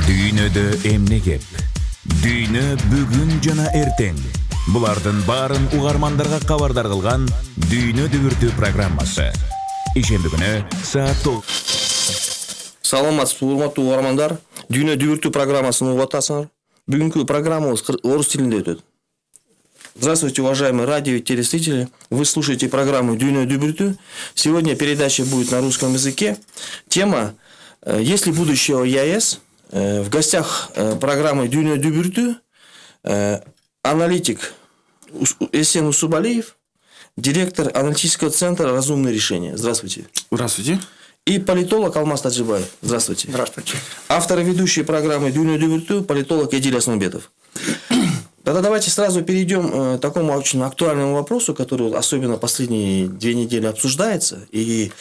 Дүйнөдө эмне кеп? Дүйнө бүгүн жана эртең. Булардын баарын угармандарга кабардар кылган Дүйнө дүбүртү программасы. Ишемби күнү саат 9. Саламатсызбы, урматтуу угармандар. Дүйнө дүбүртү программасын угуп атасыңар. Бүгүнкү программабыз орус тилинде өтөт. Здравствуйте, уважаемые радио и телезрители. Вы слушаете программу «Дүйнө дүбүртү». Сегодня передача будет на русском языке. Тема «Есть ли будущее ЕАЭС?». В гостях программы «Дүйнө дүбүртү» аналитик Эсен Усубалиев, директор аналитического центра «Разумные решения». Здравствуйте. Здравствуйте. И политолог Алмаз Таджибаев. Здравствуйте. Здравствуйте. Автор и ведущий программы «Дүйнө дүбүртү» политолог Эдиль Аснумбетов. Тогда давайте сразу перейдем к такому очень актуальному вопросу, который особенно последние 2 недели обсуждается. И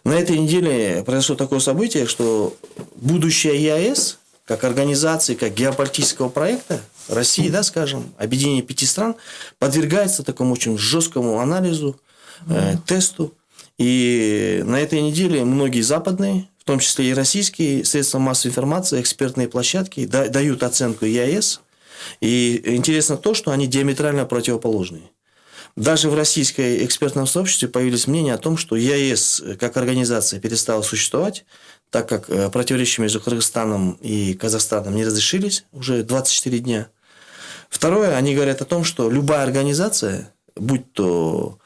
на этой неделе произошло такое событие, что будущее ЕАЭС, как организации, как геополитического проекта России, да, скажем, объединение 5 стран, подвергается такому очень жесткому анализу, тесту. И на этой неделе многие западные, в том числе и российские средства массовой информации, экспертные площадки дают оценку ЕАЭС. И интересно то, что они диаметрально противоположные. Даже в российском экспертном сообществе появились мнения о том, что ЕАЭС как организация перестала существовать, так как противоречия между Кыргызстаном и Казахстаном не разрешились уже 24 дня. Второе, они говорят о том, что любая организация, будь то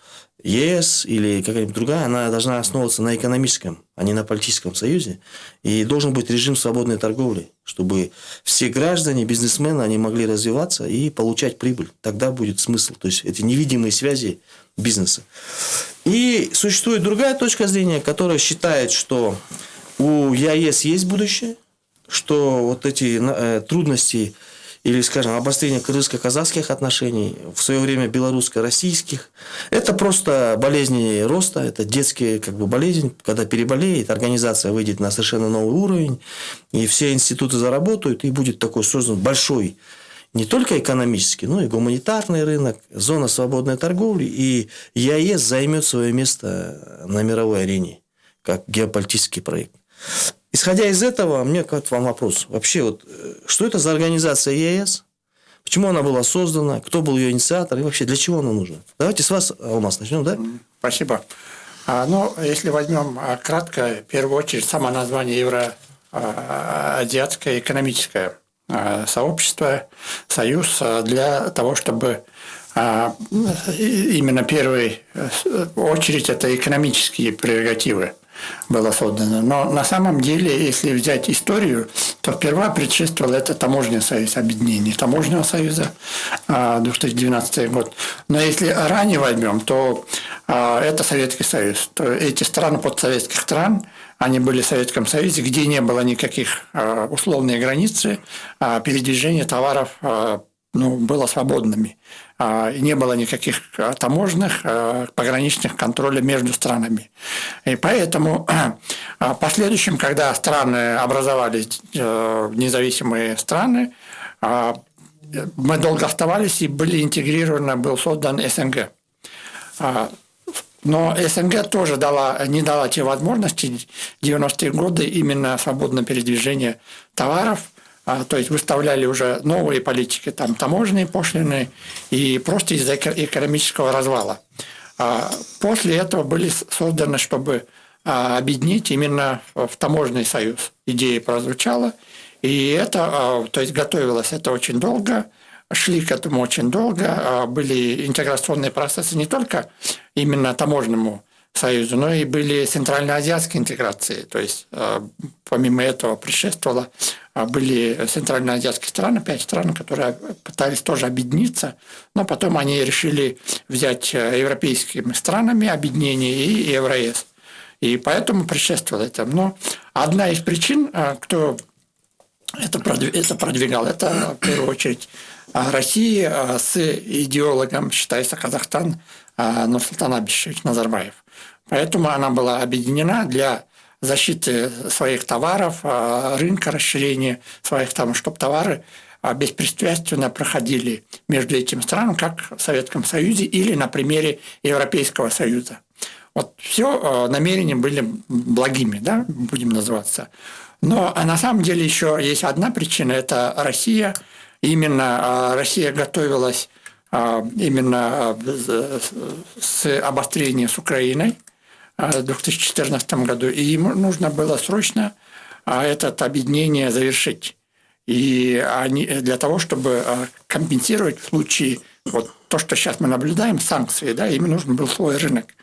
ЕС или какая-нибудь другая, она должна основываться на экономическом, а не на политическом союзе. И должен быть режим свободной торговли, чтобы все граждане, бизнесмены, они могли развиваться и получать прибыль. Тогда будет смысл. То есть, эти невидимые связи бизнеса. И существует другая точка зрения, которая считает, что у ЕАЭС есть будущее, что вот эти трудности или, скажем, обострение кыргызско-казахских отношений, в свое время белорусско-российских, это просто болезни роста, это детские болезнь, когда переболеет, организация выйдет на совершенно новый уровень, и все институты заработают, и будет такой создан большой, не только экономический, но и гуманитарный рынок, зона свободной торговли, и ЕАЭС займет свое место на мировой арене, как геополитический проект. Исходя из этого, у меня к вам вопрос. Вообще, что это за организация ЕАЭС? Почему она была создана? Кто был ее инициатор? И вообще, для чего она нужна? Давайте с вас, Алмаз, начнем, да? Спасибо. Если возьмем кратко, в первую очередь, само название Евроазиатское экономическое сообщество, союз, для того, чтобы именно в первую очередь это экономические прерогативы было создано. Но на самом деле, если взять историю, то впервые предшествовал это Таможенный союз, объединение Таможенного союза, 2012 год. Но если ранее возьмем, то это Советский Союз. То эти страны, подсоветских стран, они были в Советском Союзе, где не было никаких условных границ, передвижение товаров было свободными. И не было никаких таможенных, пограничных контролей между странами. И поэтому в последующем, когда страны образовались, независимые страны, мы долго оставались и были интегрированы, был создан СНГ. Но СНГ тоже не дала те возможности 90-е годы именно свободное передвижение товаров. То есть выставляли уже новые политики, там таможенные пошлины, и просто из-за экономического развала. После этого были созданы, чтобы объединить именно в таможенный союз. Идея прозвучала, и это, то есть готовилось это очень долго, шли к этому очень долго, были интеграционные процессы не только именно таможенному союзу, но и были центральноазиатские интеграции. То есть, помимо этого предшествовало, были центральноазиатские страны, 5 стран, которые пытались тоже объединиться, но потом они решили взять европейскими странами объединение и Евроэс. И поэтому предшествовало это. Но одна из причин, кто это продвигал, это в первую очередь Россия с идеологом, считается, Казахстан Нурсултан Абишевич Назарбаев. Поэтому она была объединена для защиты своих товаров, рынка, расширения своих, чтобы товары беспрепятственно проходили между этими странами, как в Советском Союзе или на примере Европейского Союза. Вот все намерения были благими, да, будем называться. Но на самом деле еще есть одна причина – это Россия. Именно Россия готовилась именно с обострения с Украиной в 2014 году, и им нужно было срочно это объединение завершить. И они, для того, чтобы компенсировать в случае вот то, что сейчас мы наблюдаем, санкции, да, им нужен был свой рынок,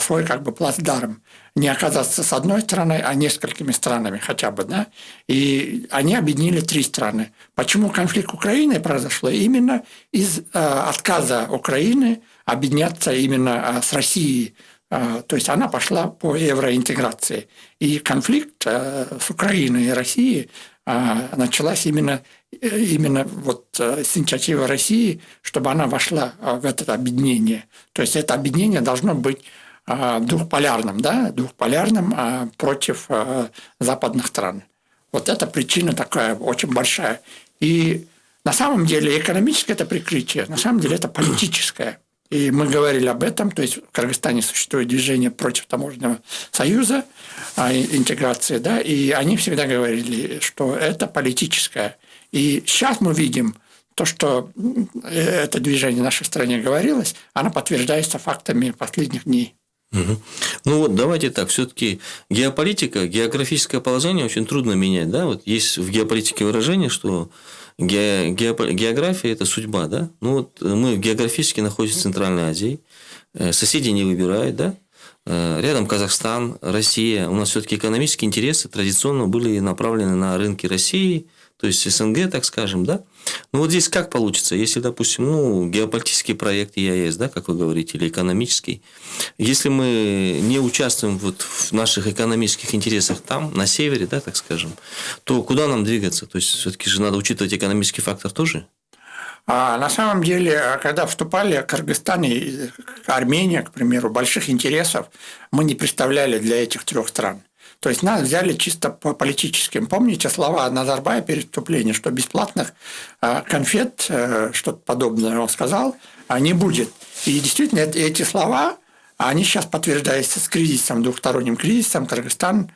свой как бы плацдарм. Не оказаться с одной стороной, а несколькими странами хотя бы. Да? И они объединили 3 страны. Почему конфликт Украины произошел? Именно из отказа Украины объединяться именно с Россией. То есть она пошла по евроинтеграции. И конфликт с Украиной и Россией началась именно вот с инициативы России, чтобы она вошла в это объединение. То есть это объединение должно быть двухполярным, да, двухполярным против западных стран. Вот эта причина такая очень большая. И на самом деле экономическое это прикрытие, на самом деле это политическое. И мы говорили об этом, то есть в Кыргызстане существует движение против таможенного союза, интеграции, да, и они всегда говорили, что это политическое. И сейчас мы видим то, что это движение в нашей стране говорилось, оно подтверждается фактами последних дней. Угу. Ну вот давайте так, все-таки геополитика, географическое положение очень трудно менять, да? Вот есть в геополитике выражение, что география – это судьба, да? Ну вот мы географически находимся в Центральной Азии, соседи не выбирают, да? Рядом Казахстан, Россия. У нас все-таки экономические интересы традиционно были направлены на рынки России, то есть СНГ, так скажем, да? Ну вот здесь как получится, если, допустим, геополитический проект ЕАЭС, да, как вы говорите, или экономический, если мы не участвуем вот в наших экономических интересах там, на севере, да, так скажем, то куда нам двигаться? То есть все-таки же надо учитывать экономический фактор тоже? На самом деле, когда вступали Кыргызстан и Армения, к примеру, больших интересов мы не представляли для этих 3 стран. То есть нас взяли чисто по политическим. Помните слова Назарбаева перед вступлением, что бесплатных конфет, что-то подобное он сказал, не будет. И действительно эти слова, они сейчас подтверждаются с кризисом, двухсторонним кризисом Кыргызстан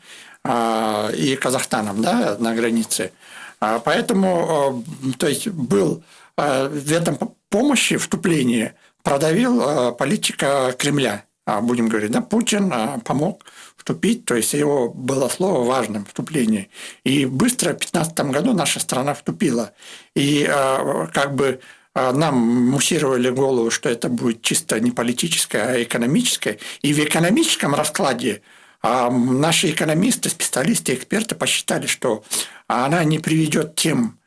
и Казахстаном, да, на границе. Поэтому, то есть был в этом помощи, вступлении продавил политика Кремля. Будем говорить, да, Путин помог вступить, то есть его было слово важным вступление. И быстро в 2015 году наша страна вступила. И как бы нам муссировали голову, что это будет чисто не политическое, а экономическое. И в экономическом раскладе наши экономисты, специалисты, эксперты посчитали, что она не приведет к тем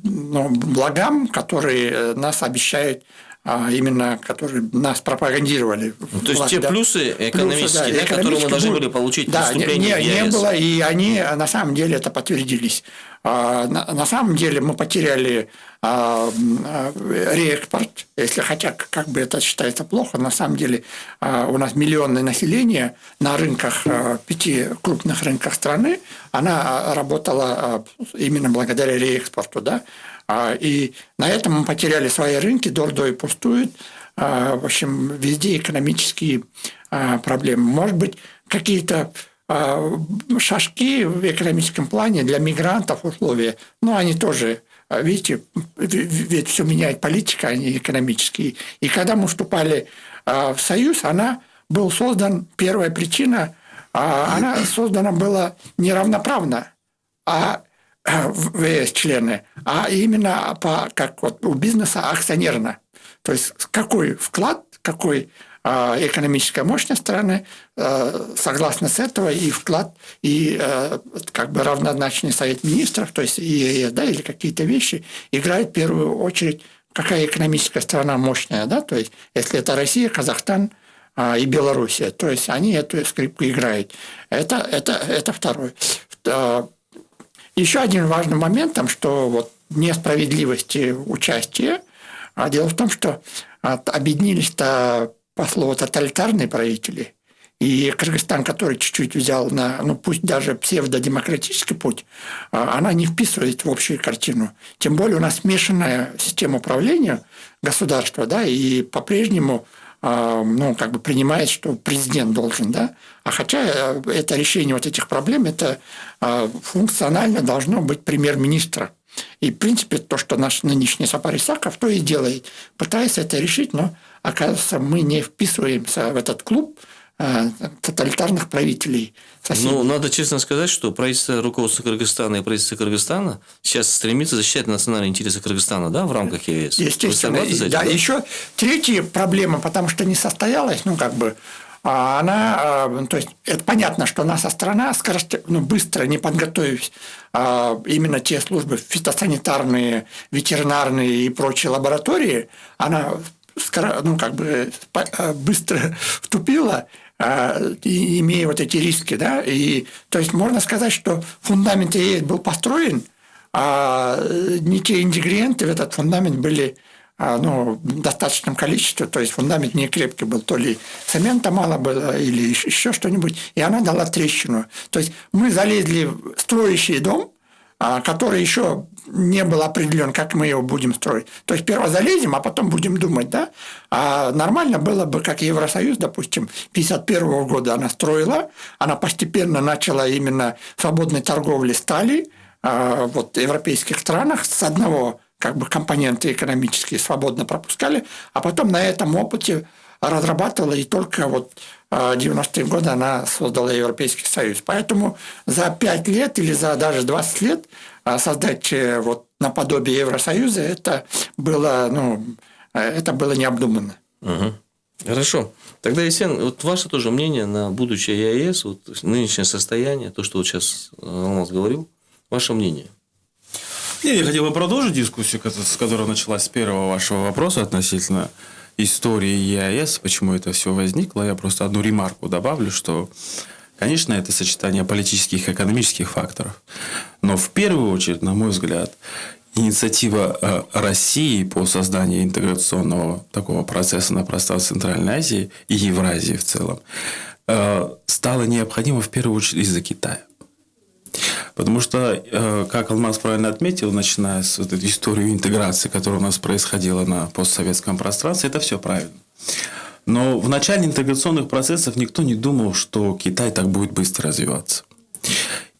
благам, которые нас обещают, именно которые нас пропагандировали. То есть те плюсы экономические, которые мы должны были получить при вступлении в ЕАЭС. Не было, и они на самом деле это подтвердились. На самом деле мы потеряли реэкспорт, если хотя как бы это считается плохо, на самом деле у нас миллионное население на рынках, 5 крупных рынках страны, она работала именно благодаря реэкспорту, да. И на этом мы потеряли свои рынки, Дордой пустует. В общем, везде экономические проблемы. Может быть, какие-то шажки в экономическом плане для мигрантов условия, но они тоже, видите, ведь все меняет политика, а не экономические. И когда мы вступали в Союз, она был создан, первая причина, она создана была неравноправно, в ЕС члены, а именно как вот у бизнеса акционерно. То есть какой вклад, какой экономическая мощность страны, согласно с этого и вклад, и как бы равнозначный совет министров, то есть ЕС, да, или какие-то вещи, играет в первую очередь, какая экономическая страна мощная, да, то есть если это Россия, Казахстан и Белоруссия, то есть они эту скрипку играют. Это второе. Еще один важный момент, там, что вот несправедливости участия. Дело в том, что объединились-то по слову тоталитарные правители, И Кыргызстан, который чуть-чуть взял на, ну пусть даже псевдодемократический путь, она не вписывает в общую картину. Тем более у нас смешанная система управления государства, да, и по-прежнему ну, как бы принимает, что президент должен, да, а хотя это решение вот этих проблем, это функционально должно быть премьер-министра. И, в принципе, то, что наш нынешний Сапар Исаков, то и делает. Пытается это решить, но, оказывается, мы не вписываемся в этот клуб тоталитарных правителей. Соседей. Ну, надо честно сказать, что правительство, руководство Кыргызстана и правительство Кыргызстана сейчас стремится защищать национальные интересы Кыргызстана, да, в рамках ЕС. Естественно. Да, еще третья проблема, потому что не состоялась, ну, как бы, она, то есть, это понятно, что наша страна, быстро, не подготовив именно те службы фитосанитарные, ветеринарные и прочие лаборатории, она, ну, как бы, быстро вступила, имея вот эти риски, да, и, то есть, можно сказать, что фундамент ЕС был построен, а не те ингредиенты в этот фундамент были в достаточном количестве, то есть фундамент не крепкий был, то ли цемента мало было, или еще что-нибудь, и она дала трещину. То есть мы залезли в строящий дом, который еще не был определен, как мы его будем строить. То есть сперва залезем, а потом будем думать, да? А нормально было бы, как Евросоюз, допустим, 1951 года она строила, она постепенно начала именно свободной торговли стали в европейских странах с одного как бы компоненты экономические свободно пропускали, а потом на этом опыте разрабатывала, и только вот 90-е годы она создала Европейский Союз. Поэтому за 5 лет или за даже 20 лет создать вот наподобие Евросоюза, это было необдуманно. Угу. Хорошо. Тогда, Есен, вот ваше тоже мнение на будущее ЕАЭС, вот нынешнее состояние, то, что вот сейчас Алмаз говорил, ваше мнение? Я хотел бы продолжить дискуссию, с которой началась с первого вашего вопроса относительно истории ЕАЭС, почему это все возникло. Я просто одну ремарку добавлю, что, конечно, это сочетание политических и экономических факторов. Но в первую очередь, на мой взгляд, инициатива России по созданию интеграционного такого процесса на пространстве Центральной Азии и Евразии в целом стала необходима в первую очередь из-за Китая. Потому что, как Алмаз правильно отметил, начиная с вот этой истории интеграции, которая у нас происходила на постсоветском пространстве, это все правильно. Но в начале интеграционных процессов никто не думал, что Китай так будет быстро развиваться.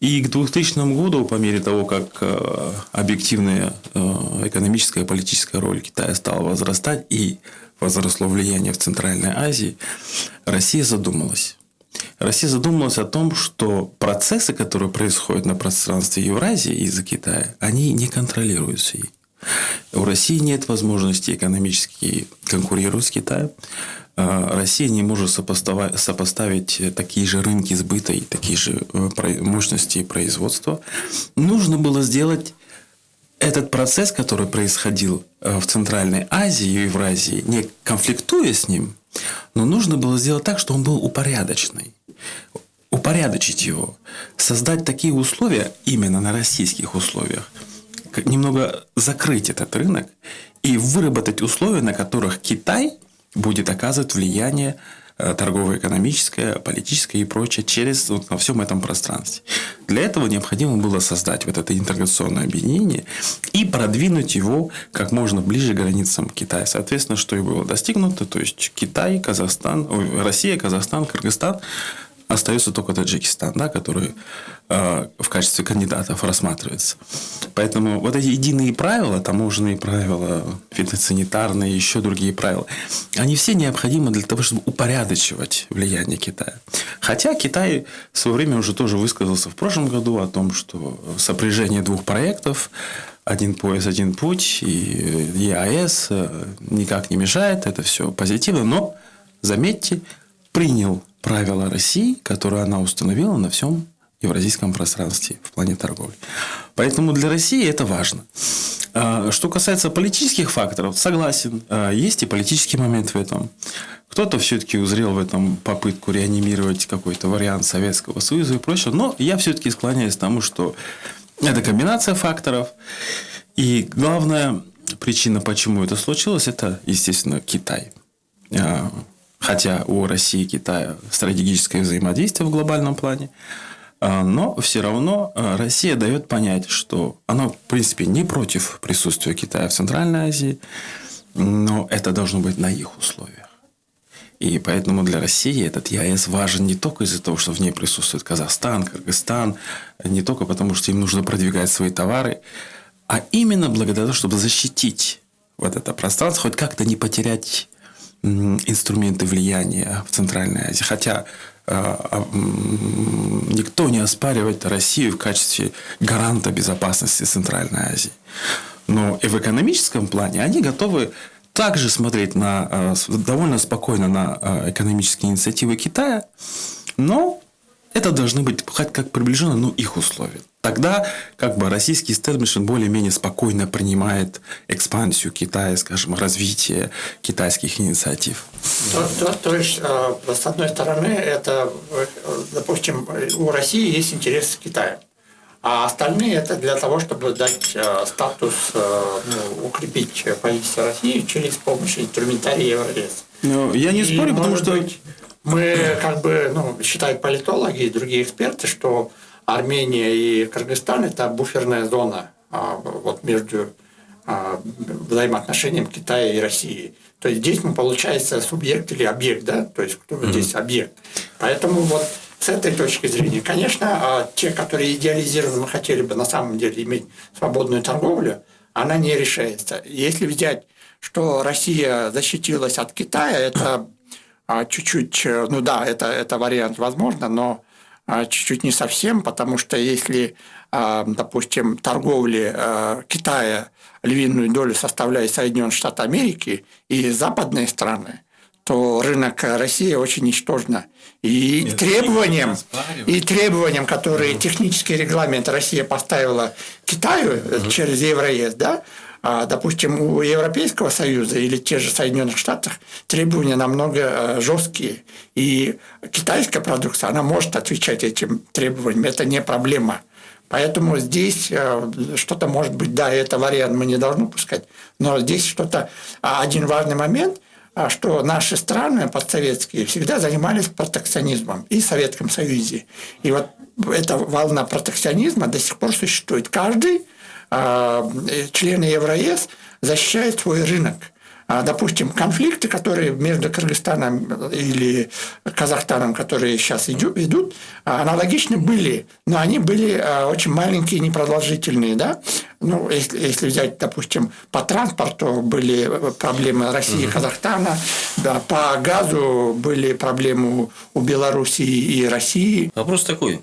И к 2000 году, по мере того, как объективная экономическая и политическая роль Китая стала возрастать и возросло влияние в Центральной Азии, Россия задумалась. Россия задумалась о том, что процессы, которые происходят на пространстве Евразии из-за Китая, они не контролируются ей. У России нет возможности экономически конкурировать с Китаем. Россия не может сопоставить такие же рынки сбыта и такие же мощности производства. Нужно было сделать этот процесс, который происходил в Центральной Азии и Евразии, не конфликтуя с ним, но нужно было сделать так, чтобы он был упорядоченный. Упорядочить его. Создать такие условия, именно на российских условиях, как немного закрыть этот рынок и выработать условия, на которых Китай будет оказывать влияние торгово-экономическое, политическое и прочее через вот на всем этом пространстве. Для этого необходимо было создать вот это интеграционное объединение и продвинуть его как можно ближе к границам Китая. Соответственно, что и было достигнуто, то есть Китай, Россия, Казахстан, Кыргызстан, остается только Таджикистан, да, который в качестве кандидатов рассматривается. Поэтому вот эти единые правила, таможенные правила, фитосанитарные, еще другие правила, они все необходимы для того, чтобы упорядочивать влияние Китая. Хотя Китай в свое время уже тоже высказался в прошлом году о том, что сопряжение двух проектов, один пояс, один путь и ЕАЭС никак не мешает, это все позитивно, но, заметьте, принял правила России, которые она установила на всем евразийском пространстве в плане торговли. Поэтому для России это важно. Что касается политических факторов, согласен, есть и политический момент в этом. Кто-то все-таки узрел в этом попытку реанимировать какой-то вариант Советского Союза и прочего, но я все-таки склоняюсь к тому, что это комбинация факторов. И главная причина, почему это случилось, это, естественно, Китай. хотя у России и Китая стратегическое взаимодействие в глобальном плане, но все равно Россия дает понять, что она, в принципе, не против присутствия Китая в Центральной Азии, но это должно быть на их условиях. И поэтому для России этот ЕАЭС важен не только из-за того, что в ней присутствует Казахстан, Кыргызстан, не только потому, что им нужно продвигать свои товары, а именно благодаря тому, чтобы защитить вот это пространство, хоть как-то не потерять инструменты влияния в Центральной Азии. Хотя никто не оспаривает Россию в качестве гаранта безопасности Центральной Азии. Но и в экономическом плане они готовы также смотреть довольно спокойно на экономические инициативы Китая, но это должны быть хоть как приближенно, их условия. Тогда российский истеблишмент более-менее спокойно принимает экспансию Китая, скажем, развитие китайских инициатив. То есть, с одной стороны, это, допустим, у России есть интерес к Китаю, а остальные это для того, чтобы дать статус, укрепить позицию России через помощь инструментария Евразес. Я не спорю, потому что... Мы считают политологи и другие эксперты, что Армения и Кыргызстан – это буферная зона между взаимоотношением Китая и России. То есть здесь получается субъект или объект, да? То есть кто здесь объект. Поэтому с этой точки зрения, конечно, те, которые идеализированы, мы хотели бы на самом деле иметь свободную торговлю, она не решается. Если взять, что Россия защитилась от Китая, это чуть-чуть, это вариант возможно, но чуть-чуть не совсем, потому что если, допустим, торговли Китая львиную долю составляет Соединенные Штаты Америки и западные страны, то рынок России очень ничтожно. И требованиям, которые технический регламент Россия поставила Китаю через Евроез, да, допустим, у Европейского Союза или тех же Соединенных Штатов требования намного жесткие. И китайская продукция, она может отвечать этим требованиям. Это не проблема. Поэтому здесь что-то может быть, да, это вариант мы не должны пускать, но здесь что-то, один важный момент, что наши страны постсоветские всегда занимались протекционизмом и в Советском Союзе. И эта волна протекционизма до сих пор существует. Каждый члены Евроез защищают свой рынок. Допустим, конфликты, которые между Кыргызстаном или Казахстаном, которые сейчас идут, аналогично были, но они были очень маленькие, непродолжительные. Да? Если взять, допустим, по транспорту были проблемы России и Казахстана, да, по газу были проблемы у Белоруссии и России. Вопрос такой.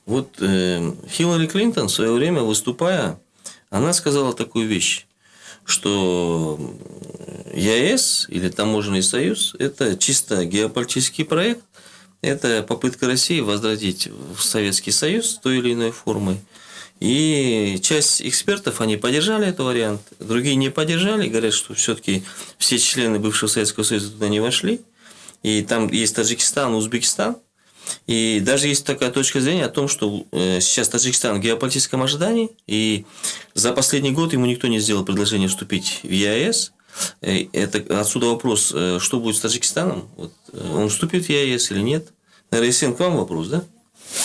Хиллари Клинтон в свое время, выступая, она сказала такую вещь, что ЕАЭС или Таможенный союз – это чисто геополитический проект, это попытка России возродить в Советский Союз той или иной формой. И часть экспертов, они поддержали этот вариант, другие не поддержали, говорят, что все-таки все члены бывшего Советского Союза туда не вошли, и там есть Таджикистан, Узбекистан. И даже есть такая точка зрения о том, что сейчас Таджикистан в геополитическом ожидании, и за последний год ему никто не сделал предложение вступить в ЕАЭС. Отсюда вопрос, что будет с Таджикистаном? Он вступит в ЕАЭС или нет? Наверное, Есен, к вам вопрос, да?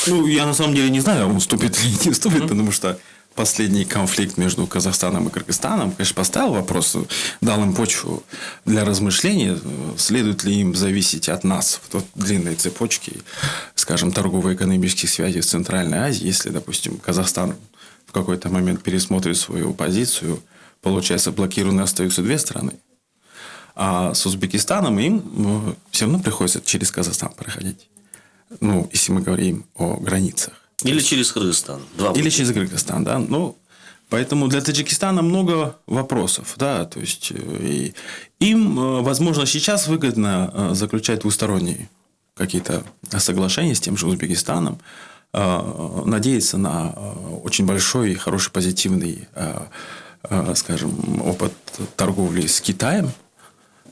Я на самом деле не знаю, он вступит или не вступит, потому что последний конфликт между Казахстаном и Кыргызстаном, конечно, поставил вопрос, дал им почву для размышления, следует ли им зависеть от нас в длинной цепочке, скажем, торгово-экономических связей в Центральной Азии, если, допустим, Казахстан в какой-то момент пересмотрит свою позицию, получается, блокированные остаются две страны, а с Узбекистаном им все равно приходится через Казахстан проходить, если мы говорим о границах. Или через Кыргызстан. Или через Кыргызстан, да. Поэтому для Таджикистана много вопросов, да. То есть им, возможно, сейчас выгодно заключать двусторонние какие-то соглашения с тем же Узбекистаном, надеяться на очень большой и хороший позитивный, скажем, опыт торговли с Китаем.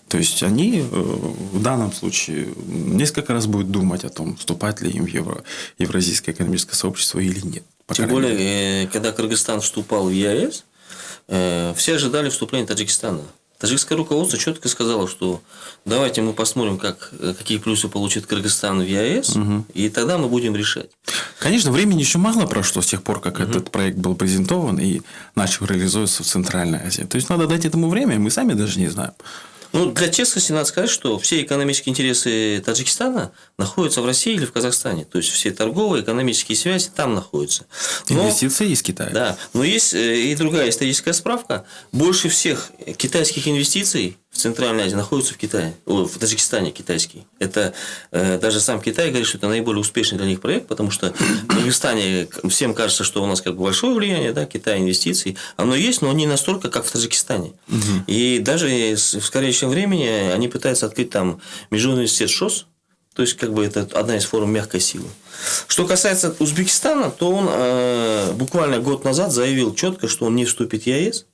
То есть они в данном случае несколько раз будут думать о том, вступать ли им в Евразийское экономическое сообщество или нет. Тем более, когда Кыргызстан вступал в ЕАЭС, все ожидали вступления Таджикистана. Таджикское руководство четко сказало, что давайте мы посмотрим, какие плюсы получит Кыргызстан в ЕАЭС, и тогда мы будем решать. Конечно, времени еще мало прошло с тех пор, как этот проект был презентован и начал реализовываться в Центральной Азии. То есть, надо дать этому время, мы сами даже не знаем. Ну, для честности надо сказать, что все экономические интересы Таджикистана находятся в России или в Казахстане. То есть, все торговые, экономические связи там находятся. Инвестиции из Китая. Да, но есть и другая историческая справка. Больше всех китайских инвестиций в Центральной Азии находятся в Китае, в Таджикистане китайские. Это даже сам Китай говорит, что это наиболее успешный для них проект, потому что в Кыргызстане всем кажется, что у нас как бы большое влияние, да, Китай, инвестиций. Оно есть, но не настолько, как в Таджикистане. И даже в скорейшем времени они пытаются открыть там Международный университет ШОС. То есть, как бы это одна из форм мягкой силы. Что касается Узбекистана, то он буквально год назад заявил четко, что он не вступит в ЕАЭС.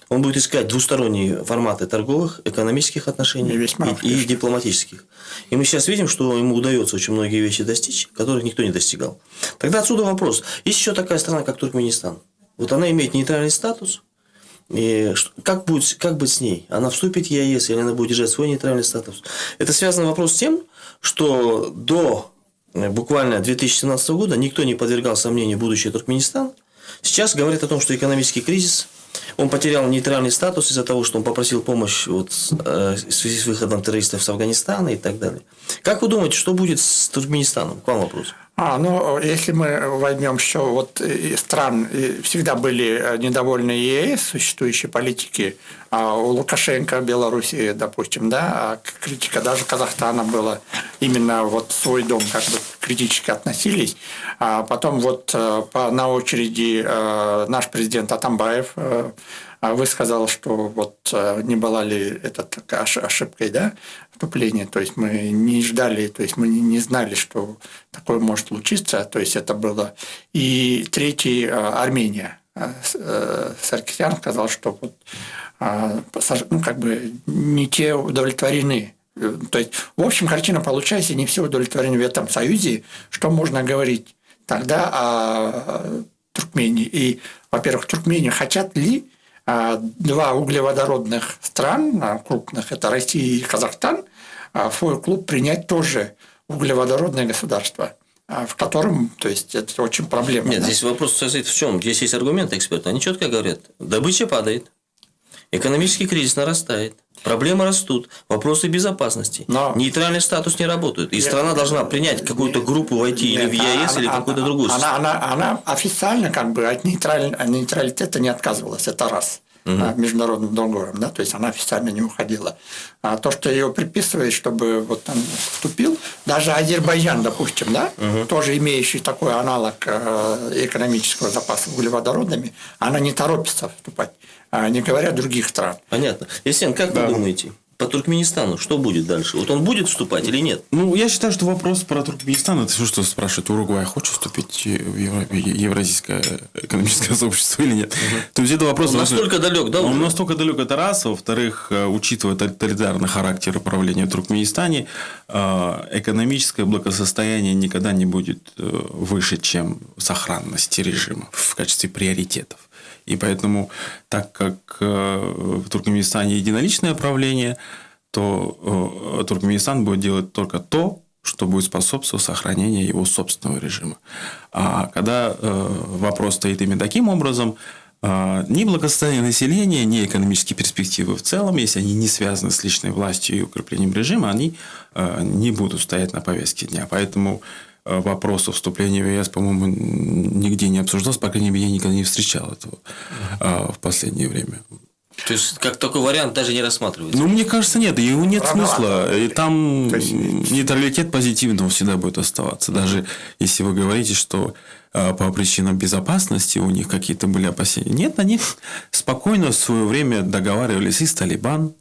Он будет искать двусторонние форматы торговых, экономических отношений и дипломатических. И мы сейчас видим, что ему удается очень многие вещи достичь, которых никто не достигал. Тогда отсюда вопрос. Есть еще такая страна, как Туркменистан. Вот она имеет нейтральный статус. И как быть с ней? Она вступит в ЕАЭС или она будет держать свой нейтральный статус? Это связан вопрос с тем, что до буквально 2017 года никто не подвергал сомнению будущее Туркменистана. Сейчас говорят о том, что экономический кризис, он потерял нейтральный статус из-за того, что он попросил помощь в связи с выходом террористов с Афганистана и так далее. Как вы думаете, что будет с Туркменистаном? К вам вопрос. Ну, если мы возьмем еще стран, всегда были недовольны ЕС, существующей политики, у Лукашенко, Белоруссии, допустим, да, критика даже Казахстана была, именно свой дом как бы критически относились, а потом на очереди наш президент Атамбаев высказал, что не была ли это ошибкой, да, вступления, то есть мы не ждали, то есть мы не знали, что такое может случиться, то есть это было. И третий Армения. Саркисян сказал, что не те удовлетворены. То есть, в общем, картина получается, не все удовлетворены в этом союзе. Что можно говорить тогда о Туркмении? И, во-первых, Туркмении хотят ли два углеводородных стран крупных, это Россия и Казахстан, в свой клуб принять тоже углеводородное государство, в котором, то есть, это очень проблемно. Нет, здесь вопрос состоит в чем? Здесь есть аргументы эксперта. Они четко говорят, добыча падает, экономический кризис нарастает, проблемы растут, вопросы безопасности, нейтральный статус не работает, и страна должна принять какую-то группу, войти или в ЕАЭС, или в какую-то другую систему. Она официально как бы от нейтралитета не отказывалась, это раз. Международным договором, да, то есть она официально не уходила. А то, что ее приписывает, чтобы он вступил, даже Азербайджан, допустим, да, тоже имеющий такой аналог экономического запаса углеводородными, она не торопится вступать, не говоря других стран. Понятно. Есен, как вы думаете? По Туркменистану что будет дальше? Он будет вступать или нет? Ну, я считаю, что вопрос про Туркменистан – это все, что спрашивает Уругвай, хочет вступить в Евразийское экономическое сообщество или нет. То есть, это вопрос… Он настолько далек, да? Он настолько далек, это раз. Во-вторых, учитывая тоталитарный характер правления в Туркменистане, экономическое благосостояние никогда не будет выше, чем сохранность режима в качестве приоритетов. И поэтому, так как в Туркменистане единоличное правление, то Туркменистан будет делать только то, что будет способствовать сохранению его собственного режима. А когда вопрос стоит именно таким образом, ни благосостояние населения, ни экономические перспективы в целом, если они не связаны с личной властью и укреплением режима, они не будут стоять на повестке дня. Поэтому вопрос о вступлении в ЕС, по-моему, нигде не обсуждался, по крайней мере, я никогда не встречал этого в последнее время. То есть, как такой вариант даже не рассматривается? Ну, мне кажется, нет. Его нет смысла. И там нейтралитет позитивного всегда будет оставаться. Даже если вы говорите, что по причинам безопасности у них какие-то были опасения. Нет, они спокойно в свое время договаривались и с Талибан,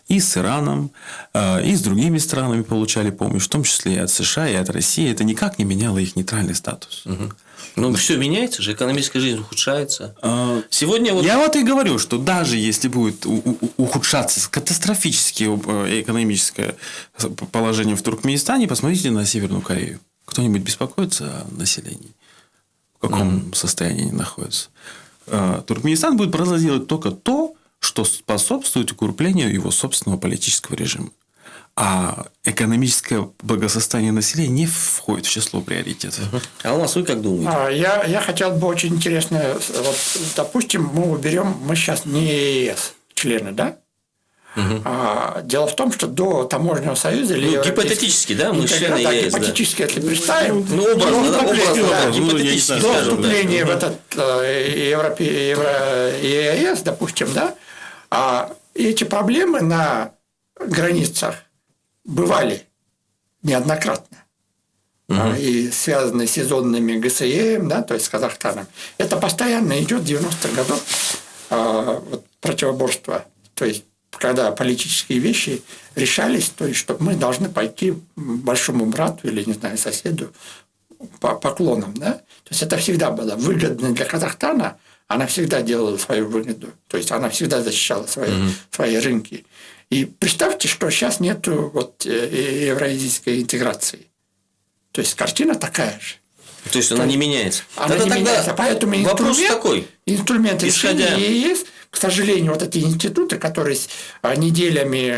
и с Ираном, и с другими странами получали помощь, в том числе и от США, и от России. Это никак не меняло их нейтральный статус. Ну, все меняется же, экономическая жизнь ухудшается. Сегодня Я и говорю, что даже если будет ухудшаться катастрофически экономическое положение в Туркменистане, посмотрите на Северную Корею. Кто-нибудь беспокоится о населении? В каком состоянии они находятся? Туркменистан будет продолжать делать только то, что способствует укреплению его собственного политического режима. А экономическое благосостояние населения не входит в число приоритетов. А у вас вы как думаете? Я хотел бы очень интересно, вот, допустим, мы сейчас не ЕС члены, да? Дело в том, что до таможенного союза или гипотетически, да, мы члены ЕС. Гипотетически, если представим, гипотетически, до вступления в этот ЕС, допустим, да, эти проблемы на границах бывали неоднократно. И связаны с сезонными ГСМ, да, то есть с Казахстаном. Это постоянно идет 90-х годов противоборство. То есть когда политические вещи решались, то есть чтобы мы должны пойти большому брату или, не знаю, соседу по поклонам. Да? То есть это всегда было выгодно для Казахстана, она всегда делала свою выгоду. То есть она всегда защищала свои рынки. И представьте, что сейчас нет евразийской интеграции. То есть картина такая же. То есть она не меняется. Она не меняется. Поэтому инструмент решения ЕС, к сожалению, вот эти институты, которые неделями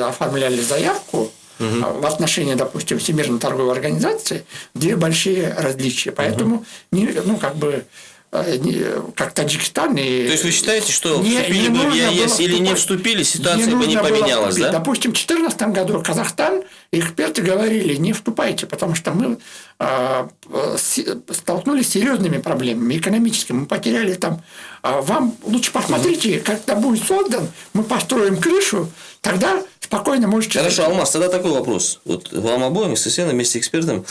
оформляли заявку в отношении, допустим, Всемирной торговой организации, две большие различия. Поэтому, как Таджикистан и... То есть вы считаете, что вступили бы в ЕС или не вступили, ситуация бы не поменялась, да? Допустим, в 2014 году Казахстан, эксперты говорили, не вступайте, потому что мы столкнулись с серьезными проблемами экономическими. Мы потеряли там... Вам лучше посмотрите, когда будет создан, мы построим крышу, тогда спокойно можете... Хорошо, Алмаз, тогда такой вопрос. Вот вам обоим, естественно, вместе с экспертом.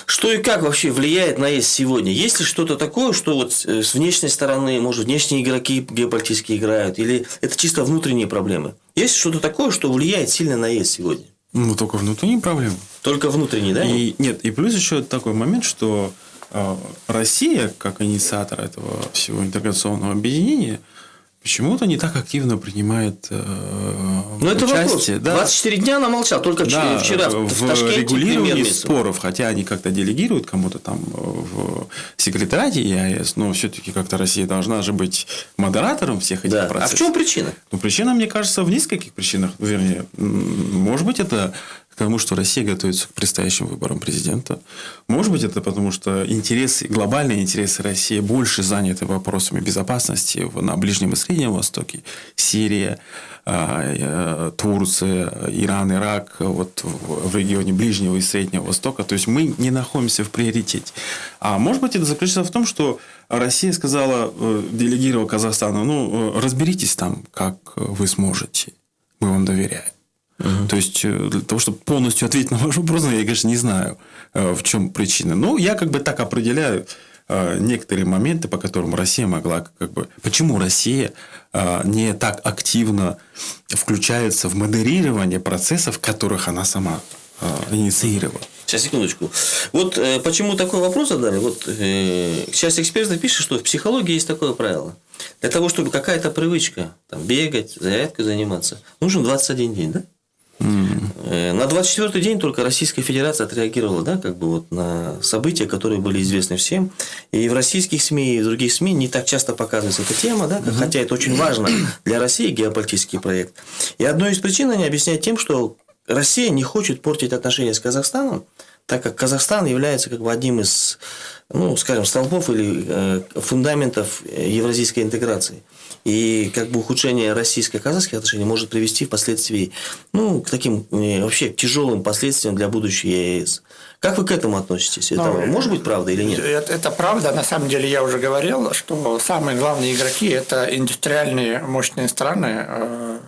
Что и как вообще влияет на ЕС сегодня? Есть ли что-то такое, что вот с внешней стороны, может, внешние игроки геополитические играют? Или это чисто внутренние проблемы? Есть что-то такое, что влияет сильно на ЕС сегодня? Ну, только внутренние проблемы. Только внутренние, да? И плюс еще такой момент, что Россия, как инициатор этого всего интеграционного объединения, почему-то не так активно принимает это участие. Вопрос. 24 дня она молчала, только вчера в Ташкенте регулировании споров, хотя они как-то делегируют кому-то там в секретариате ЕАЭС, но все-таки как-то Россия должна же быть модератором всех этих процессов. А в чем причина? Ну, причина, мне кажется, в нескольких причинах. Вернее, может быть, это потому, что Россия готовится к предстоящим выборам президента. Может быть, это потому, что глобальные интересы России больше заняты вопросами безопасности на Ближнем и Среднем Востоке. Сирия, Турция, Иран, Ирак, вот в регионе Ближнего и Среднего Востока. То есть мы не находимся в приоритете. А может быть, это заключается в том, что Россия сказала, делегировала Казахстану, разберитесь там, как вы сможете. Мы вам доверяем. То есть, для того, чтобы полностью ответить на ваш вопрос, я, конечно, не знаю, в чем причина. Но я как бы так определяю некоторые моменты, по которым Россия могла... Почему Россия не так активно включается в модерирование процессов, которых она сама инициировала. Сейчас, секундочку. Вот почему такой вопрос задали. Вот часть экспертов пишет, что в психологии есть такое правило. Для того, чтобы какая-то привычка бегать, зарядкой заниматься, нужен 21 день, да? На 24-й день только Российская Федерация отреагировала, на события, которые были известны всем. И в российских СМИ, и в других СМИ не так часто показывается эта тема, хотя это очень важно для России, геополитический проект. И одной из причин они объясняют тем, что Россия не хочет портить отношения с Казахстаном, так как Казахстан является одним из, столпов или фундаментов евразийской интеграции. И ухудшение российско-казахских отношений может привести впоследствии к таким вообще тяжелым последствиям для будущего ЕС. Как вы к этому относитесь? Это может быть правда или нет? Это правда. На самом деле я уже говорил, что самые главные игроки – это индустриальные мощные страны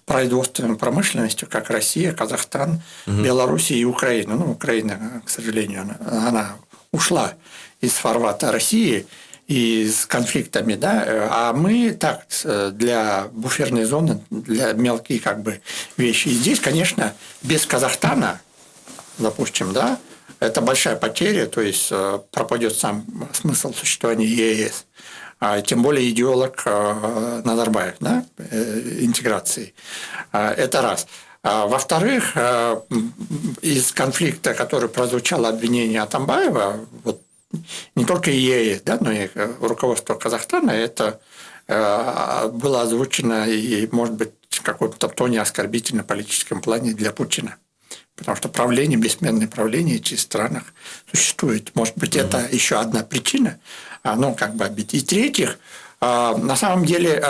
производственной промышленностью, как Россия, Казахстан, Белоруссия и Украина. Украина, к сожалению, она ушла из фарватера России и с конфликтами, а мы так для буферной зоны, для мелких вещи. И здесь, конечно, без Казахстана, допустим, это большая потеря, то есть пропадет сам смысл существования ЕС. Тем более идеолог Назарбаев, интеграции. Это раз. Во-вторых, из конфликта, который прозвучало обвинение Атамбаева, не только ЕС, но и руководство Казахстана, это было озвучено и, может быть, в каком-то тоне оскорбительно политическом плане для Путина. Потому что правление, бессменное правление в этих странах существует. Может быть, это еще одна причина, обидеть. И в-третьих, на самом деле,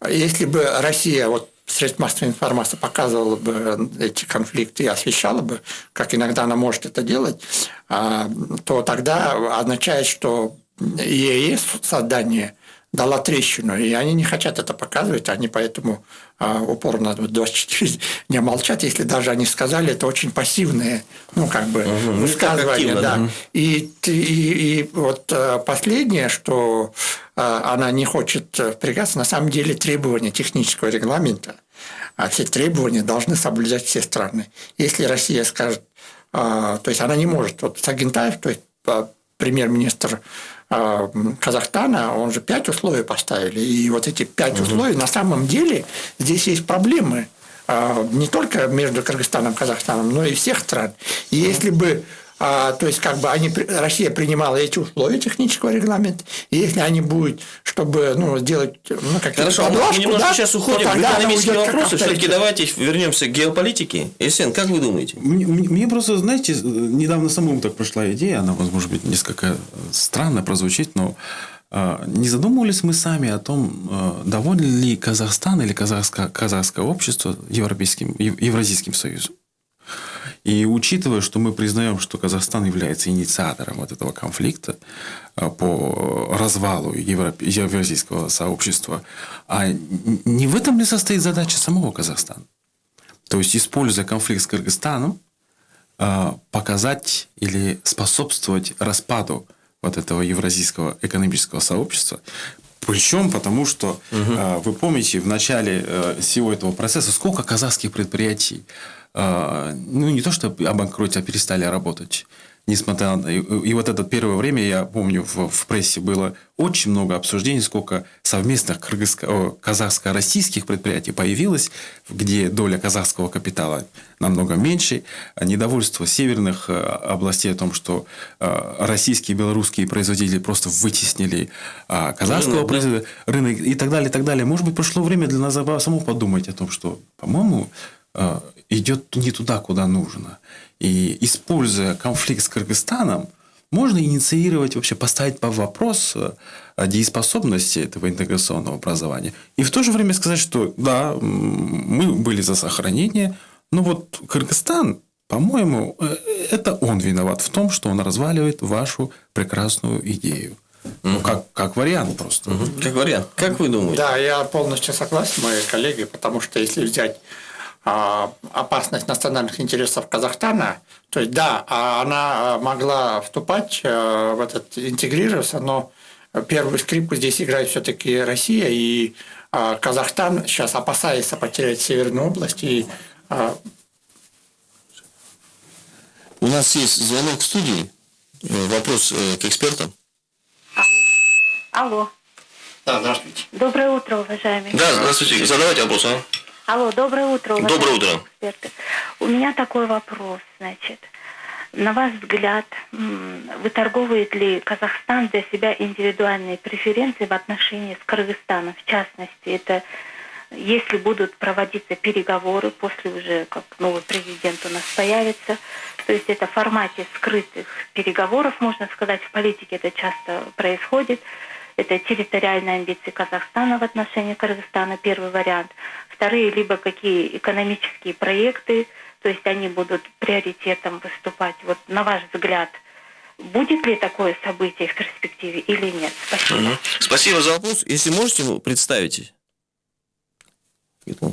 если бы Россия, средств массовой информации показывала бы эти конфликты и освещала бы, как иногда она может это делать, то тогда означает, что ЕС создание дала трещину, и они не хотят это показывать, они поэтому упорно 24 дня молчат, если даже они сказали, это очень пассивные, высказывания. Да. И последнее, что она не хочет впрягаться, на самом деле требования технического регламента, а все требования должны соблюдать все страны. Если Россия скажет, то есть она не может, Сагентаев, то есть премьер-министр Казахстана, он же 5 условий поставили. И эти 5 условий, на самом деле, здесь есть проблемы не только между Кыргызстаном и Казахстаном, но и всех стран. И если бы Россия принимала эти условия технического регламента, и если они будут, чтобы сделать какие-то Хорошо, мы немножко сейчас уходим в экономические вопросы. Все-таки давайте вернемся к геополитике. Есен, как вы думаете? Мне просто, знаете, недавно самому так пришла идея, она, может быть, несколько странно прозвучит, но не задумывались мы сами о том, доволен ли Казахстан или казахское общество Евразийским союзом. И учитывая, что мы признаем, что Казахстан является инициатором этого конфликта по развалу евразийского сообщества, а не в этом ли состоит задача самого Казахстана? То есть, используя конфликт с Кыргызстаном, показать или способствовать распаду этого евразийского экономического сообщества. Причем потому, что вы помните, в начале всего этого процесса сколько казахских предприятий не то, что обанкротились, а перестали работать. Несмотря на... И это первое время, я помню, в прессе было очень много обсуждений, сколько совместных казахско-российских предприятий появилось, где доля казахского капитала намного меньше, недовольство северных областей о том, что российские и белорусские производители просто вытеснили казахского рынок и так далее, и так далее. Может быть, пришло время для нас самому подумать о том, что, по-моему, идет не туда, куда нужно. И, используя конфликт с Кыргызстаном, можно инициировать, вообще поставить под вопрос дееспособности этого интеграционного образования. И в то же время сказать, что да, мы были за сохранение, но Кыргызстан, по-моему, это он виноват в том, что он разваливает вашу прекрасную идею. Как вариант просто. Как вариант. Как вы думаете? Да, я полностью согласен, мои коллеги, потому что если взять опасность национальных интересов Казахстана, то есть, да, она могла вступать в интегрироваться, но первую скрипку здесь играет все-таки Россия, и Казахстан сейчас опасается потерять Северную область. И... У нас есть звонок в студии. Вопрос к экспертам. Алло. Да, здравствуйте. Доброе утро, уважаемые. Да, здравствуйте. Задавайте вопрос, Алло, доброе утро, уважаемые Доброе утро. эксперты. У меня такой вопрос, на ваш взгляд, выторговывает ли Казахстан для себя индивидуальные преференции в отношении с Кыргызстаном? В частности, это если будут проводиться переговоры после уже, как новый президент у нас появится, то есть это в формате скрытых переговоров, можно сказать, в политике это часто происходит. Это территориальные амбиции Казахстана в отношении Кыргызстана, первый вариант. Вторые, либо какие экономические проекты, то есть они будут приоритетом выступать. На ваш взгляд, будет ли такое событие в перспективе или нет? Спасибо. Спасибо за вопрос. Если можете, представите.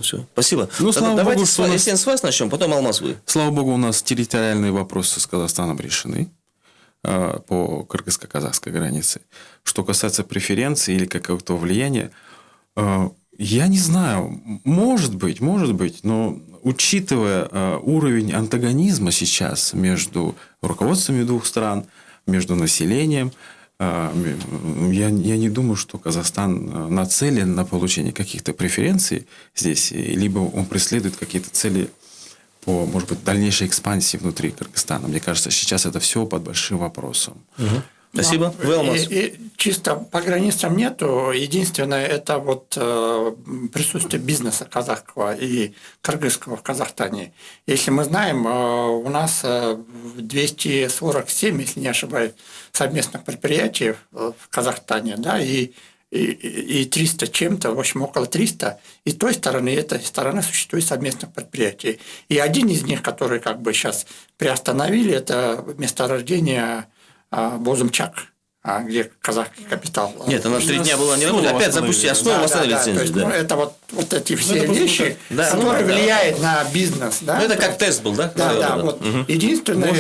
Все. Спасибо. Давайте Есен, с вас начнем, потом Алмаз вы. Слава богу, у нас территориальные вопросы с Казахстаном решены по кыргызско-казахской границе. Что касается преференций или какого-то влияния, я не знаю, может быть, но учитывая уровень антагонизма сейчас между руководствами двух стран, между населением, я не думаю, что Казахстан нацелен на получение каких-то преференций здесь, либо он преследует какие-то цели по, может быть, дальнейшей экспансии внутри Кыргызстана. Мне кажется, сейчас это все под большим вопросом. Спасибо. Вы, Алмаз. И чисто по границам нету. Единственное, это вот присутствие бизнеса казахского и кыргызского в Казахстане. Если мы знаем, у нас 247, если не ошибаюсь, совместных предприятий в Казахстане, да, и 300 чем-то, в общем, около 300. И той стороны, и этой стороны существует совместных предприятий. И один из них, который как бы сейчас приостановили, это месторождение Бозумчак, где казахский капитал. Нет, она 3 дня была не работает. Опять запусти основу, восстановили лицензию. То есть, да. это вот эти все вещи, да, которые да. влияют на бизнес. Да? Ну, это как тест был, да? Да. Вот. Единственное,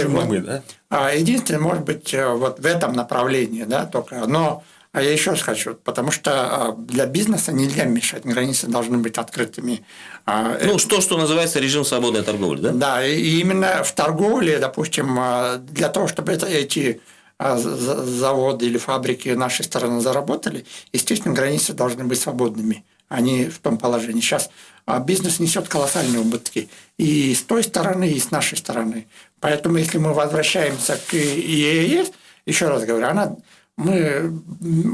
единственное, может быть, вот в этом направлении, да, только. Но я еще раз хочу, потому что для бизнеса нельзя мешать, границы должны быть открытыми. Ну, что называется режим свободной торговли, да? Да, и именно в торговле, допустим, для того, чтобы эти заводы или фабрики нашей стороны заработали, естественно, границы должны быть свободными. Они в том положении. Сейчас бизнес несет колоссальные убытки и с той стороны, и с нашей стороны. Поэтому, если мы возвращаемся к ЕС, еще раз говорю, мы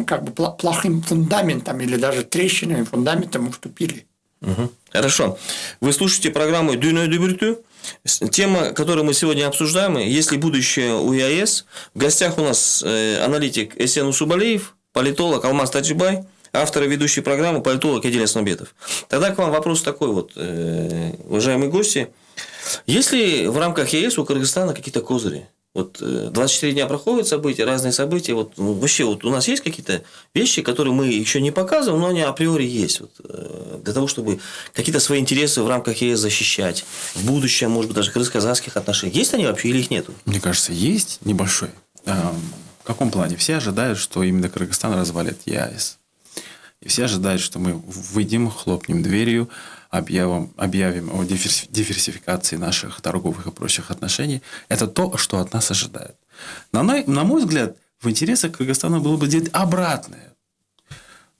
как бы плохим фундаментом или даже трещинами фундамента мы вступили. Хорошо. Вы слушаете программу «Дүйнө дүбүртү». Тема, которую мы сегодня обсуждаем, есть ли будущее у ЕАЭС. В гостях у нас аналитик Эсен Усубалиев, политолог Алмаз Таджибай, автор и ведущий программы политолог Эдиль Аснобетов. Тогда к вам вопрос такой вот, уважаемые гости. Есть ли в рамках ЕАЭС у Кыргызстана какие-то козыри? Вот 24 дня проходят события, разные события. Вот, вообще вот у нас есть какие-то вещи, которые мы еще не показываем, но они априори есть. Вот, для того, чтобы какие-то свои интересы в рамках ЕС защищать. В будущем, может быть, даже кыргызско-казахских отношений. Есть они вообще или их нету? Мне кажется, есть небольшой. В каком плане? Все ожидают, что именно Кыргызстан развалит ЕАЭС. И все ожидают, что мы выйдем, хлопнем дверью, объявим о диверсификации наших торговых и прочих отношений. Это то, что от нас ожидают. На мой взгляд, в интересах Кыргызстана было бы делать обратное.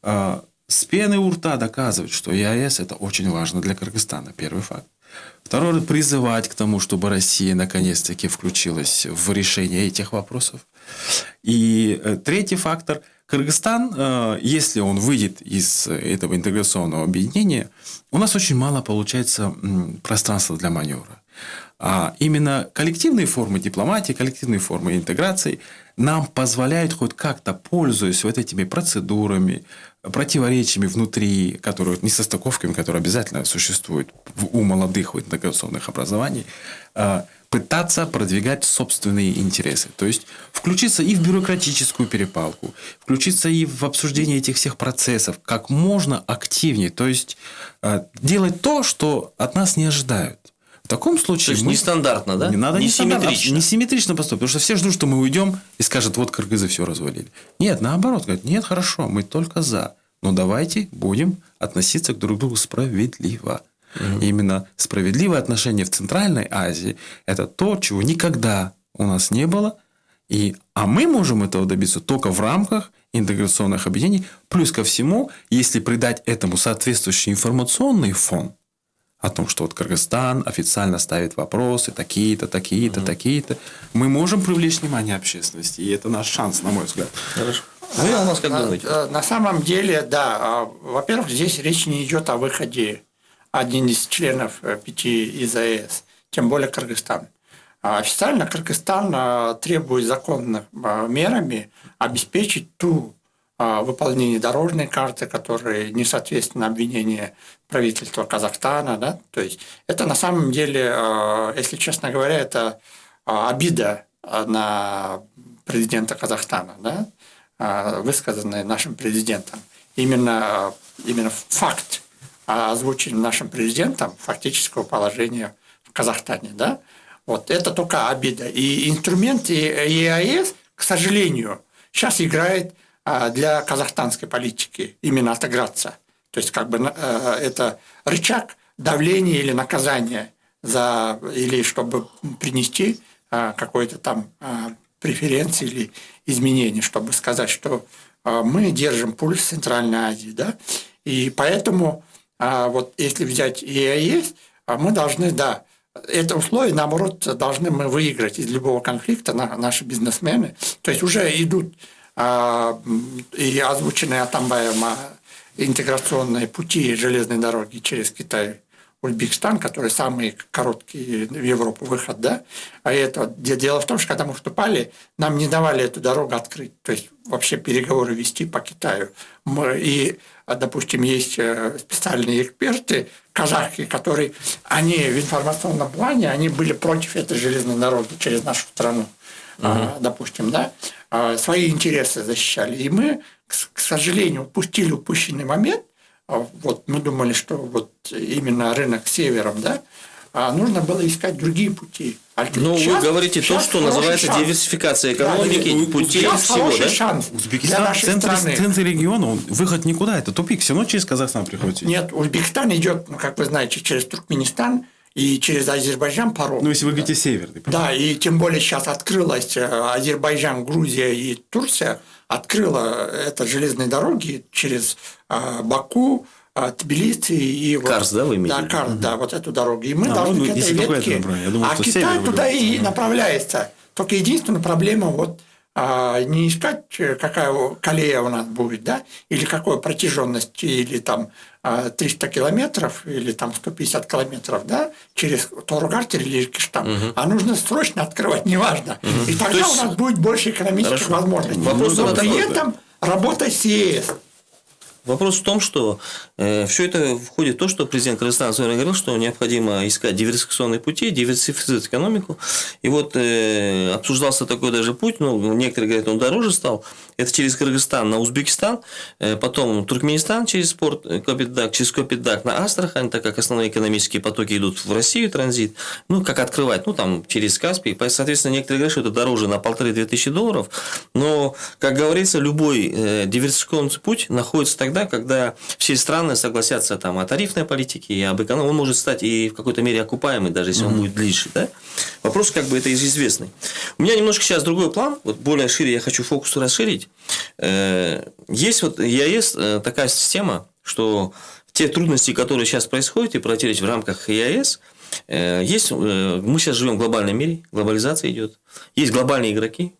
С пеной у рта доказывать, что ЕАЭС – это очень важно для Кыргызстана. Первый факт. Второй – призывать к тому, чтобы Россия наконец-таки включилась в решение этих вопросов. И третий фактор – Кыргызстан, если он выйдет из этого интеграционного объединения, у нас очень мало получается пространства для маневра. А именно коллективные формы дипломатии, коллективные формы интеграции нам позволяют хоть как-то, пользуясь вот этими процедурами, противоречиями внутри, несостыковками, которые обязательно существуют у молодых интеграционных образований, пытаться продвигать собственные интересы. То есть, включиться и в бюрократическую перепалку, включиться и в обсуждение этих всех процессов как можно активнее. То есть, делать то, что от нас не ожидают. В таком случае... То есть, нестандартно, да? Не надо несимметрично. Несимметрично поступить. Потому что все ждут, что мы уйдем и скажут, вот кыргызы все развалили. Нет, наоборот. Говорят, нет, хорошо, мы только за. Но давайте будем относиться друг к другу справедливо. Именно справедливое отношение в Центральной Азии – это то, чего никогда у нас не было. А мы можем этого добиться только в рамках интеграционных объединений. Плюс ко всему, если придать этому соответствующий информационный фон о том, что вот Кыргызстан официально ставит вопросы, такие-то, такие-то, такие-то, мы можем привлечь внимание общественности. И это наш шанс, на мой взгляд. Хорошо. Вы у нас как думаете? На самом деле, да. Во-первых, здесь речь не идет о выходе один из членов 5 из ЕС, тем более Кыргызстан. Официально Кыргызстан требует законными мерами обеспечить выполнение дорожной карты, которая не соответствует обвинению правительства Казахстана. Да? То есть, это на самом деле, если честно говоря, это обида на президента Казахстана, да? Высказанная нашим президентом. Именно факт озвучен нашим президентом фактического положения в Казахстане. Да? Вот это только обида. И инструменты ЕАЭС, к сожалению, сейчас играет для казахстанской политики именно интеграция. То есть, как бы это рычаг давления или наказания или чтобы принести какой-то там преференции или изменения, чтобы сказать, что мы держим пульс Центральной Азии. Да? И поэтому вот если взять ЕАЭС, мы должны, это условие, наоборот, должны мы выиграть из любого конфликта, наши бизнесмены. То есть уже идут и озвученные Атамбаевым интеграционные пути железной дороги через Китай, Узбекистан, который самый короткий в Европу выход, да. А это дело в том, что когда мы вступали, нам не давали эту дорогу открыть, то есть вообще переговоры вести по Китаю. И, допустим, есть специальные эксперты казахи, которые, они в информационном плане, они были против этой железной дороги через нашу страну, допустим, да, свои интересы защищали. И мы, к сожалению, упустили упущенный момент. Вот мы думали, что вот именно рынок с севером, да, нужно было искать другие пути. Ну, вы говорите то, что называется диверсификация экономики, путей всего, да? Шанс Узбекистан, центр региона, выход никуда, это тупик, все равно через Казахстан приходите. Нет, Узбекистан идет, ну, как вы знаете, через Туркменистан и через Азербайджан паром. Ну, если вы говорите северный. Да, и тем более сейчас открылась Азербайджан, Грузия и Турция, открыла это железные дороги через Баку, Тбилиси и Карс, да, вы имеете? Да, Карс, да, вот эту дорогу. И мы должны к этой ветке. Китай туда и направляется. Только единственная проблема вот не искать, какая колея у нас будет, да, или какой протяженности, или там 300 километров, или там 150 километров, да, через Торгартер или Киштан, а нужно срочно открывать, неважно. И тогда у нас будет больше экономических возможностей. Но при этом работа с ЕС. Вопрос в том, что все это входит в то, что президент Кыргызстана говорил, что необходимо искать диверсификационные пути, диверсифицировать экономику. И вот обсуждался такой даже путь, ну, некоторые говорят, он дороже стал. Это через Кыргызстан на Узбекистан, потом Туркменистан через порт Копетдаг, через Копетдаг на Астрахань, так как основные экономические потоки идут в Россию, транзит. Ну, как открывать? Ну, там, через Каспий. Соответственно, некоторые говорят, что это дороже на 1500-2000 тысячи долларов. Но, как говорится, любой диверсификационный путь находится тогда, когда все страны согласятся там, о тарифной политике и об экономике. Он может стать и в какой-то мере окупаемый, даже если он будет ближе. Да? Вопрос как бы это известный. У меня немножко сейчас другой план. Вот более шире я хочу фокус расширить. Есть вот ЕАЭС такая система, что те трудности, которые сейчас происходят и противоречат в рамках ЕАЭС, есть, мы сейчас живем в глобальном мире, глобализация идет, есть глобальные игроки,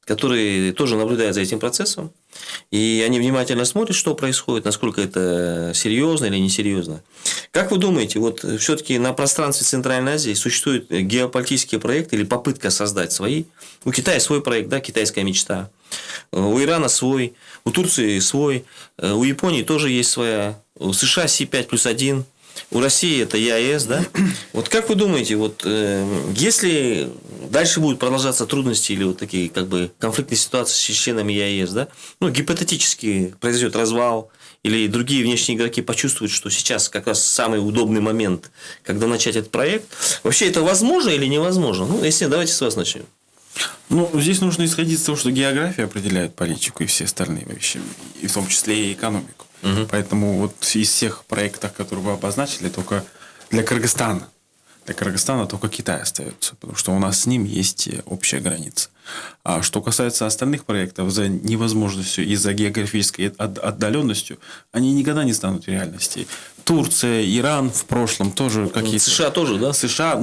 которые тоже наблюдают за этим процессом, и они внимательно смотрят, что происходит, насколько это серьезно или несерьезно. Как вы думаете, вот все-таки на пространстве Центральной Азии существует геополитический проект или попытка создать свои? У Китая свой проект, да, китайская мечта. У Ирана свой, у Турции свой, у Японии тоже есть своя, у США Си-5+1. У России это ЕАЭС, да? Вот как вы думаете, вот если дальше будут продолжаться трудности или вот такие как бы конфликтные ситуации с членами ЕАЭС, да? Ну, гипотетически произойдет развал, или другие внешние игроки почувствуют, что сейчас как раз самый удобный момент, когда начать этот проект. Вообще это возможно или невозможно? Ну, если давайте с вас начнем. Ну, здесь нужно исходить из того, что география определяет политику и все остальные вещи, и в том числе и экономику. Поэтому вот из всех проектов, которые вы обозначили, только для Кыргызстана только Китай остается, потому что у нас с ним есть общая граница. А что касается остальных проектов, за невозможностью и за географической отдаленностью, они никогда не станут реальностью. Турция, Иран в прошлом тоже какие-то... США тоже, да? США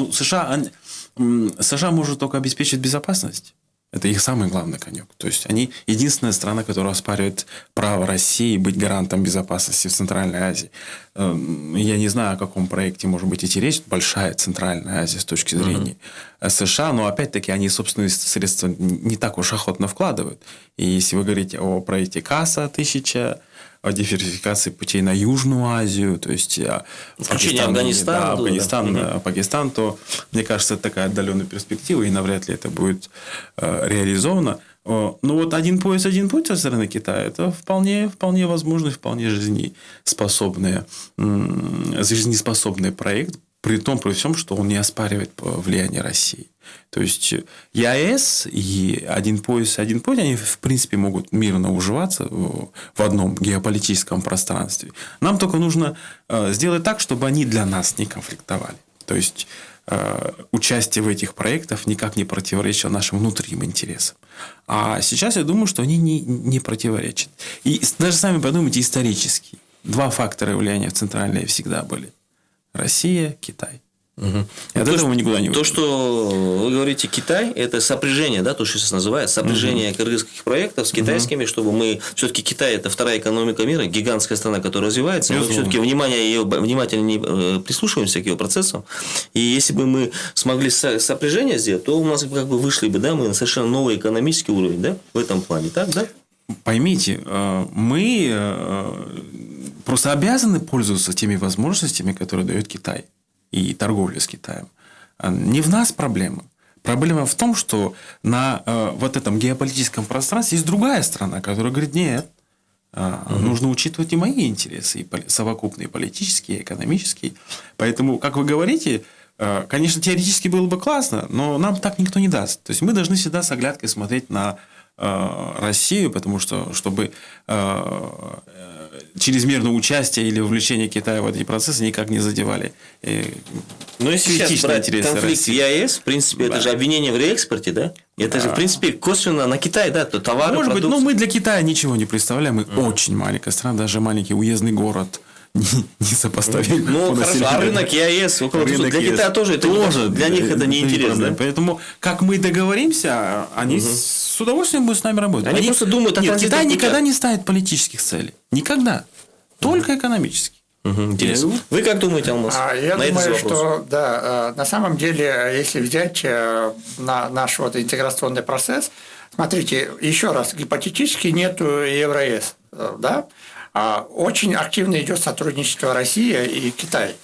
может только обеспечить безопасность. Это их самый главный конек. То есть, они единственная страна, которая оспаривает право России быть гарантом безопасности в Центральной Азии. Я не знаю, о каком проекте может быть идти речь. Большая Центральная Азия с точки зрения США. Но, опять-таки, они собственные средства не так уж охотно вкладывают. И если вы говорите о проекте КАСА 1000, о диверсификации путей на Южную Азию, то есть Пакистан, то, мне кажется, это такая отдаленная перспектива, и навряд ли это будет реализовано. Но вот один пояс, один путь со стороны Китая, это вполне возможный, вполне жизнеспособный проект, при всем, что он не оспаривает влияние России. То есть, ЕАЭС и один пояс, один путь, они, в принципе, могут мирно уживаться в одном геополитическом пространстве. Нам только нужно сделать так, чтобы они для нас не конфликтовали. То есть, участие в этих проектах никак не противоречило нашим внутренним интересам. А сейчас я думаю, что они не противоречат. И даже сами подумайте исторически. Два фактора влияния в Центральной всегда были. Россия, Китай. И от этого мы никуда не То, уйдем. что вы говорите Китай, это сопряжение, да, то, что сейчас называют, сопряжение кыргызских проектов с китайскими, чтобы мы, все-таки Китай это вторая экономика мира, гигантская страна, которая развивается, мы Безусловно. все-таки внимательно прислушиваемся к ее процессам, и если бы мы смогли сопряжение сделать, то у нас как бы вышли бы, да, мы на совершенно новый экономический уровень, да, в этом плане, так, да? Поймите, мы просто обязаны пользоваться теми возможностями, которые дает Китай и торговля с Китаем. Не в нас проблема. Проблема в том, что на вот этом геополитическом пространстве есть другая страна, которая говорит, нет, нужно учитывать и мои интересы, и совокупные политические, и экономические. Поэтому, как вы говорите, конечно, теоретически было бы классно, но нам так никто не даст. То есть, мы должны всегда с оглядкой смотреть на Россию, потому что, чтобы чрезмерное участие или вовлечение Китая в эти процессы никак не задевали. Но если сейчас критичные брать интересы конфликт России. ЕАЭС, в принципе, это же обвинение в реэкспорте, да? Это же, в принципе, косвенно на Китай, да, то товары, Может быть, продукция. но мы для Китая ничего не представляем. Мы очень маленькая страна, даже маленький уездный город не сопоставим. Ну, по хорошо, а населению. рынок ЕАЭС, около Рынок 200. Для ЕС. Китая тоже это для них это не интересно, проблема. да? Поэтому, как мы договоримся, они с удовольствием будут с нами работать. Они просто думают о Нет, транзитных Китай путях. никогда не ставит политических целей. Никогда. Только экономических. Интересно. Вы как думаете, Алмаз? Я на этот думаю, вопрос? что да, на самом деле, если взять наш вот интеграционный процесс, смотрите, еще раз, гипотетически нету Евроэс, да? Очень активно идет сотрудничество России и Китай.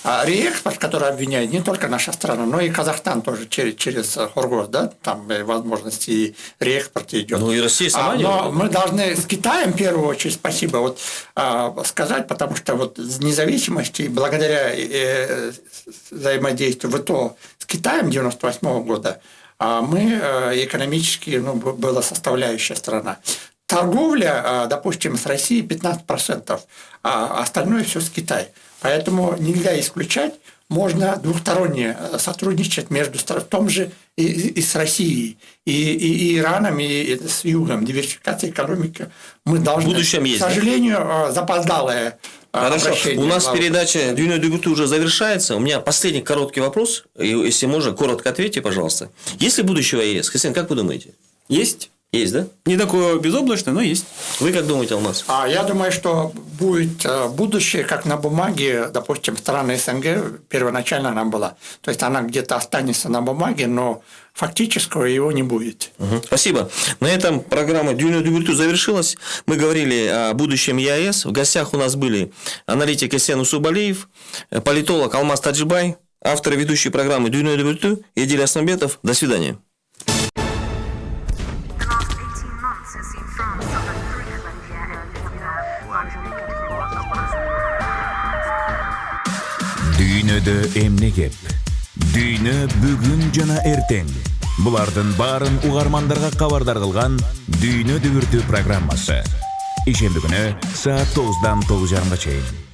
Реэкспорт, который обвиняет не только наша страна, но и Казахстан тоже через Хоргоз, да, там возможности и реэкспорта идет. Ну и Россия сама не Но может. мы должны с Китаем в первую очередь спасибо вот сказать, потому что вот независимости благодаря взаимодействию ВТО с Китаем 1998 года мы экономически, была составляющая страна. Торговля, допустим, с Россией 15%, а остальное все с Китаем. Поэтому нельзя исключать, можно двухсторонне сотрудничать между в том же и с Россией, и Ираном, и с Югом. Диверсификация экономики мы должны. В будущем есть, к сожалению, запоздалое. Хорошо, обращение у нас главы. передача «Дюйна Дюбюту» уже завершается. У меня последний короткий вопрос. И, если можно, коротко ответьте, пожалуйста. Есть ли будущего ЕС? Христиан, как вы думаете? Есть. Есть, да? Не такое безоблачное, но есть. Вы как думаете, Алмаз? Я думаю, что будет будущее, как на бумаге, допустим, страны СНГ первоначально она была. То есть, она где-то останется на бумаге, но фактического его не будет. Спасибо. На этом программа «Дюйна Дюбюту» завершилась. Мы говорили о будущем ЕАЭС. В гостях у нас были аналитик Эсен Усубалиев, политолог Алмаз Таджибай, автор и ведущий программы «Дюйна Дюбюту» Едиль Аснамбетов. До свидания. Дүйнөдө эмне кеп? Дүйнө бүгүн жана эртең. Булардын баарын угармандарга кабардар кылган Дүйнө дүбүртү программасы. Ишемби күнү саат 9-дан 9:30 чейин.